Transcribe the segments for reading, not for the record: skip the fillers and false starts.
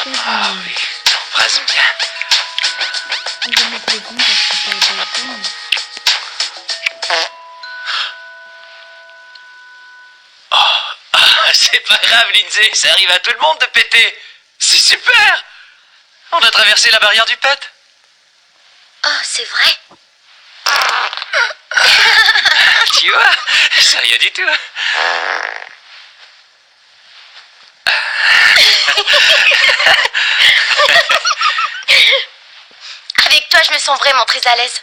Ah oui, t'embrasses bien. C'est pas grave, Lindsay, ça arrive à tout le monde de péter. C'est super. On a traversé la barrière du pet. Oh, c'est vrai. Tu vois, c'est rien du tout. Avec toi, je me sens vraiment très à l'aise.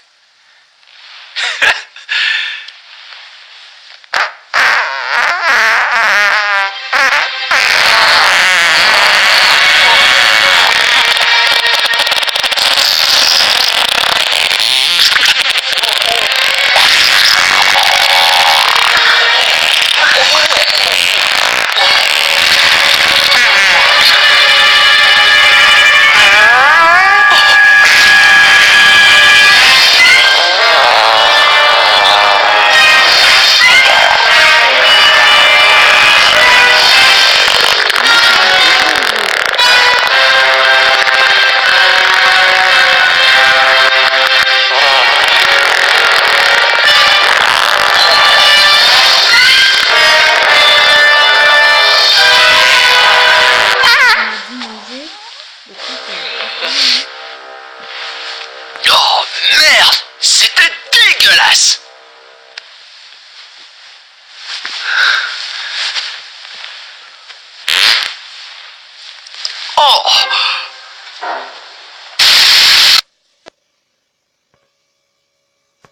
Oh merde, c'était dégueulasse. Oh.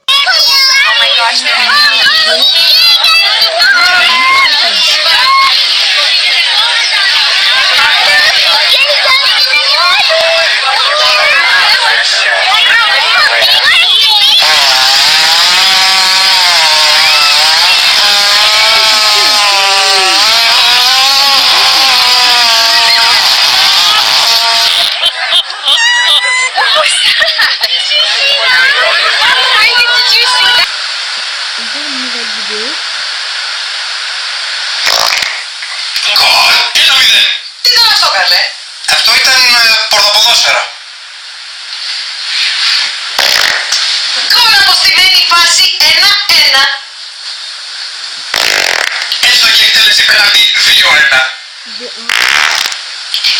Oh my gosh, Τι ήταν αυτό, καλέ? Αυτό ήταν πορτοποδόσφαιρο. Γκολ αποστημένη φάση 1-1. Έστω και εκτέλεση πέναλτι 2-1.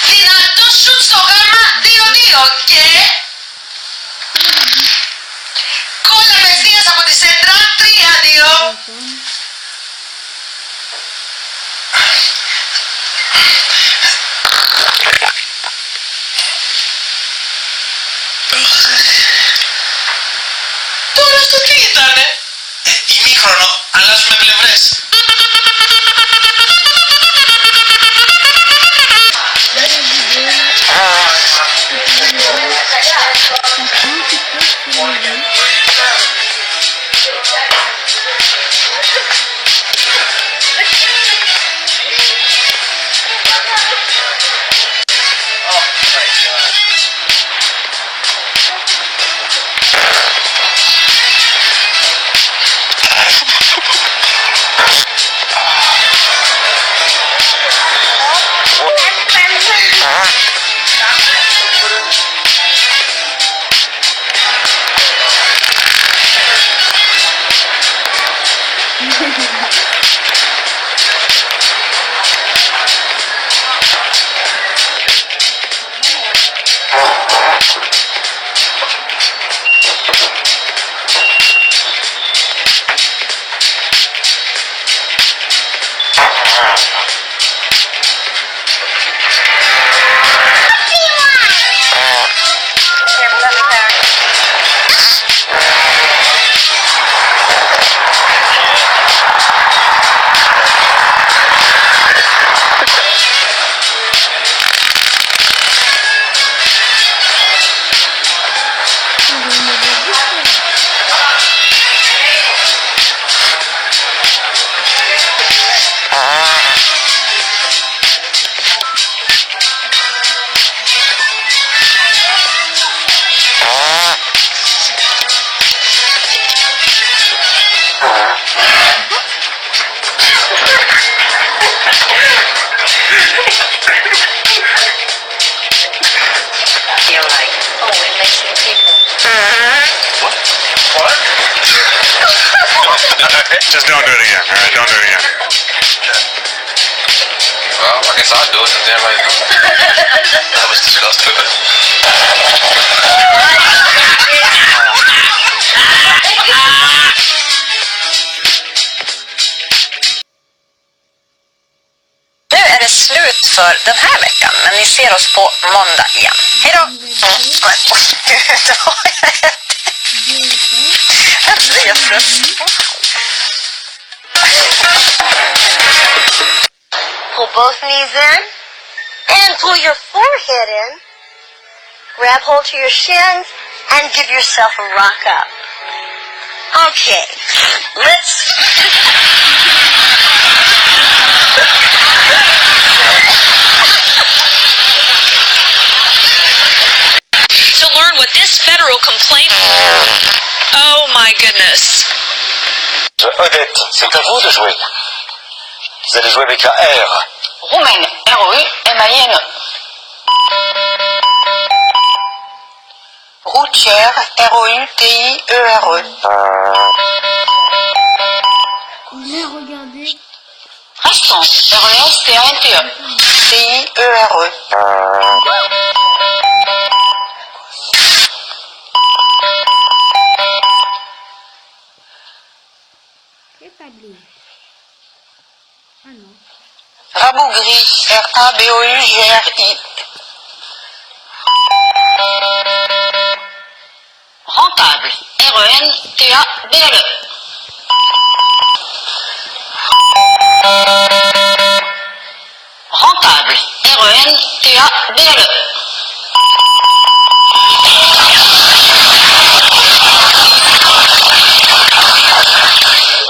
Δυνατό σουτ στο γάμα 2-2 και... γκολ απευθείας από τη σέντρα 3-2. Τώρα αυτό τι ήτανε? Ημίχρονο, αλλάζουμε πλευρές. Just don't do it again. All right, don't do it again. Well, I guess I'll do it. Then everybody do it. That was disgusting. Nu är det slut för den här veckan, men ni ser oss på måndag igen. Hej då! Men oj, gud, vad är det? Jesus. Pull both knees in and pull your forehead in. Grab hold to your shins and give yourself a rock up. Okay, let's... To learn what this federal complaint... Oh my goodness. Odette, c'est à vous de jouer. Vous allez jouer avec la R. Roumaine, R-O-U-M-A-I-N-E. Routière, R-O-U-T-I-E-R-E. Regardez. Restaurant, R-E-S-T-A-N-T-E. T-I-E-R-E. Établir. Ah non. Rabougri, R-A-B-O-U-G-R-I. Rentable, R-E-N-T-A-B-L-E. Rentable, R-E-N-T-A-B-L-E.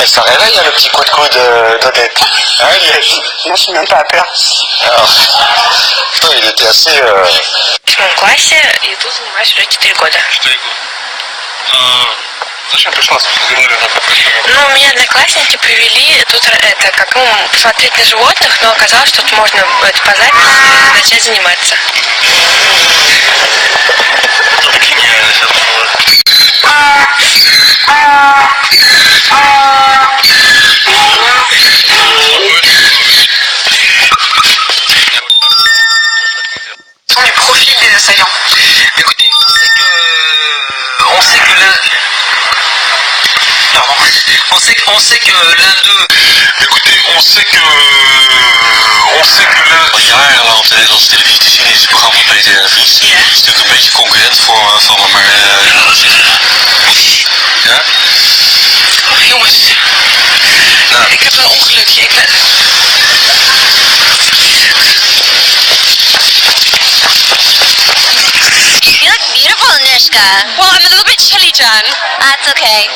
Et ça réveille hein, le petit coup de coude d'Odette. Hein, Liège? Moi, je suis même pas aperçue. Alors, putain, il était assez... В седьмом классе и тут занимаюсь уже 4 года. 4 года. Зачем пришла с физиологией? Ну, меня одноклассники привели тут это как посмотреть на животных, но оказалось, что тут можно это по записи начать заниматься. Это гениально сейчас было. sont les profils des assaillants. Écoutez, on sait que l'un... Pardon. On sait que l'un d'eux... Écoutez, on sait que l'un... Ja, Nederland, Nederlandse televisie te zien is het programma van Peter en de Vries. Het is natuurlijk een beetje concurrent van hem, maar... Ja? Oh, jongens. Nou, ik heb een ongelukje. Ik ben... You look beautiful, Nishka. Well, I'm a little bit chilly, Jan. That's okay.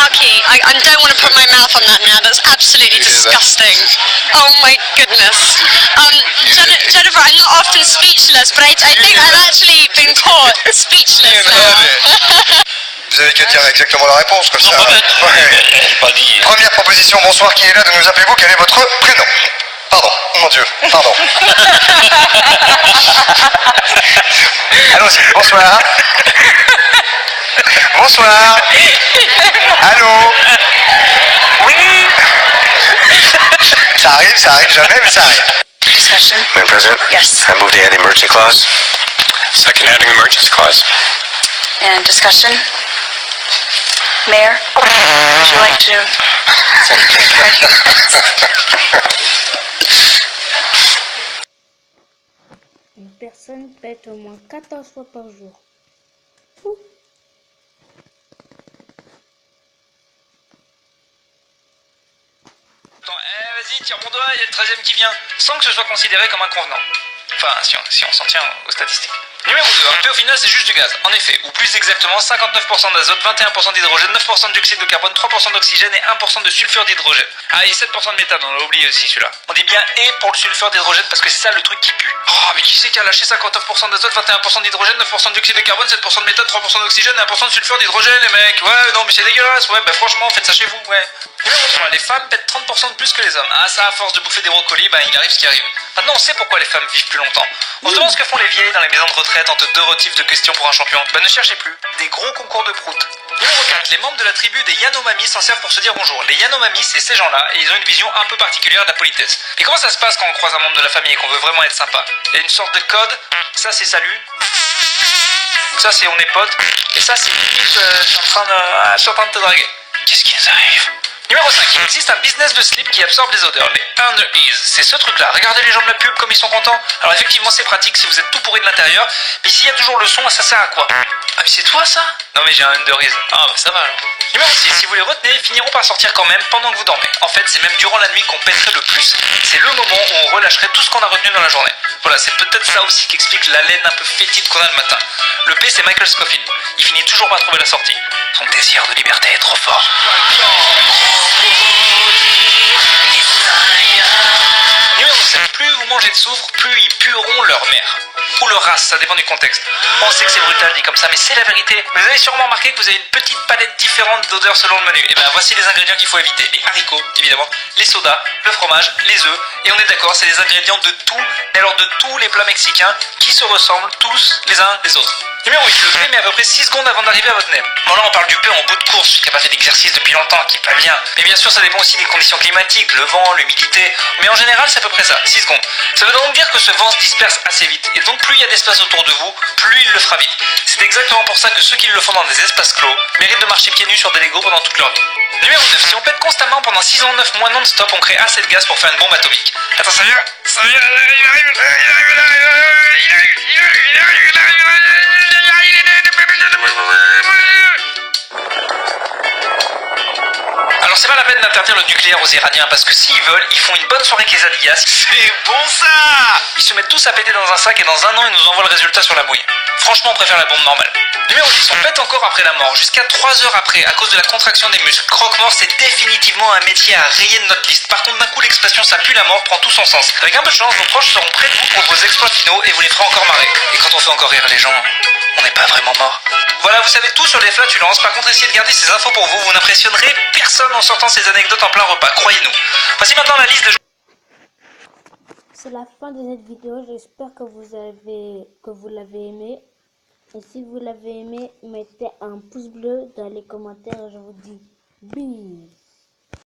Okay, I don't want to put my mouth on that now. That's absolutely disgusting. Oh my goodness. Jennifer, I'm not often speechless, but I think I've actually been caught speechless now. Vous avez qu'à dire exactement la réponse, comme ça. Pas dit. Première proposition, bonsoir, qui est là, de nous appelez-vous, quel est votre prénom? Pardon, mon Dieu, pardon. Allons-y, bonsoir. Bonsoir. Allô? Oui. Ça arrive jamais, mais ça arrive. Discussion. Madam President? Yes. I move to add emergency clause. Second adding emergency clause. And discussion. Mayor, would you like to... Une personne pète au moins 14 fois par jour. Vas-y, tire mon doigt, il y a le 13e qui vient. Sans que ce soit considéré comme inconvenant. Enfin, si on s'en tient aux statistiques. Numéro 2, un PO final c'est juste du gaz. En effet, ou plus exactement 59% d'azote, 21% d'hydrogène, 9% de dioxyde de carbone, 3% d'oxygène et 1% de sulfure d'hydrogène. Ah, et 7% de méthane, on l'a oublié aussi celui-là. On dit bien et pour le sulfure d'hydrogène parce que c'est ça le truc qui pue. Oh, mais qui c'est qui a lâché 59% d'azote, 21% d'hydrogène, 9% de dioxyde de carbone, 7% de méthane, 3% d'oxygène et 1% de sulfure d'hydrogène, les mecs? Ouais, non, mais c'est dégueulasse, ouais, bah franchement, faites ça chez vous, ouais. Numéro 3, les femmes pètent 30% de plus que les hommes. Ah ça, à force de bouffer des brocolis, ben il arrive ce qui arrive. Maintenant on sait pourquoi les femmes vivent plus longtemps. On se demande ce que font les vieilles dans les maisons de retraite entre deux motifs de questions pour un champion. Ben ne cherchez plus, des gros concours de prout. Numéro 4, les membres de la tribu des Yanomami s'en servent pour se dire bonjour. Les Yanomami, c'est ces gens-là, et ils ont une vision un peu particulière de la politesse. Et comment ça se passe quand on croise un membre de la famille et qu'on veut vraiment être sympa? Il y a une sorte de code, ça c'est salut, ça c'est on est potes, et ça c'est je suis en train de te draguer. Qu'est-ce qui nous arrive? Numéro 5, il existe un business de slip qui absorbe les odeurs, les under ease. C'est ce truc-là. Regardez les gens de la pub comme ils sont contents. Alors effectivement c'est pratique si vous êtes tout pourri de l'intérieur, mais s'il y a toujours le son, ça sert à quoi? Ah mais c'est toi ça? Non mais j'ai un under ease. Ah bah ça va alors. Numéro 6, si vous les retenez, ils finiront par sortir quand même pendant que vous dormez. En fait, c'est même durant la nuit qu'on pèterait le plus. C'est le moment où on relâcherait tout ce qu'on a retenu dans la journée. Voilà, c'est peut-être ça aussi qui explique l'haleine un peu fétide qu'on a le matin. Le P, c'est Michael Scofield. Il finit toujours par trouver la sortie. Son désir de liberté est trop fort. Numéro 7, plus vous mangez de soufre, plus ils pueront leur mère. Ou leur race, ça dépend du contexte. On sait que c'est brutal dit comme ça, mais c'est la vérité. Mais vous avez sûrement remarqué que vous avez une petite palette différente d'odeurs selon le menu. Et ben voici les ingrédients qu'il faut éviter. Les haricots, évidemment, les sodas, le fromage, les œufs. Et on est d'accord, c'est les ingrédients de tout, et alors de tous les plats mexicains qui se ressemblent tous les uns les autres. Numéro 8, le P met à peu près 6 secondes avant d'arriver à votre nez. Bon là on parle du P en bout de course, qui n'a pas fait d'exercice depuis longtemps, qui est pas bien. Mais bien sûr ça dépend aussi des conditions climatiques, le vent, l'humidité. Mais en général c'est à peu près ça, 6 secondes. Ça veut donc dire que ce vent se disperse assez vite. Et donc plus il y a d'espace autour de vous, plus il le fera vite. C'est exactement pour ça que ceux qui le font dans des espaces clos méritent de marcher pieds nus sur des Legos pendant toute leur vie. Numéro 9, si on pète constamment pendant 6 ans 9 mois non-stop, on crée assez de gaz pour faire une bombe atomique. Attends, ça vient, il arrive. Alors c'est pas la peine d'interdire le nucléaire aux Iraniens parce que s'ils veulent, ils font une bonne soirée avec les Adidas. C'est bon ça! Ils se mettent tous à péter dans un sac et dans un an ils nous envoient le résultat sur la mouille. Franchement on préfère la bombe normale. Numéro 10, on pète encore après la mort, jusqu'à 3 heures après, à cause de la contraction des muscles. Croque-mort, c'est définitivement un métier à rayer de notre liste. Par contre, d'un coup, l'expression ça pue la mort prend tout son sens. Avec un peu de chance, vos proches seront près de vous pour vos exploits finaux et vous les ferez encore marrer. Et quand on fait encore rire les gens, on n'est pas vraiment mort. Voilà, vous savez tout sur les flatulences. Par contre, essayez de garder ces infos pour vous. Vous n'impressionnerez personne en sortant ces anecdotes en plein repas, croyez-nous. Voici maintenant la liste de... C'est la fin de cette vidéo. J'espère que vous l'avez aimé. Et si vous l'avez aimé, mettez un pouce bleu dans les commentaires. Je vous dis bis.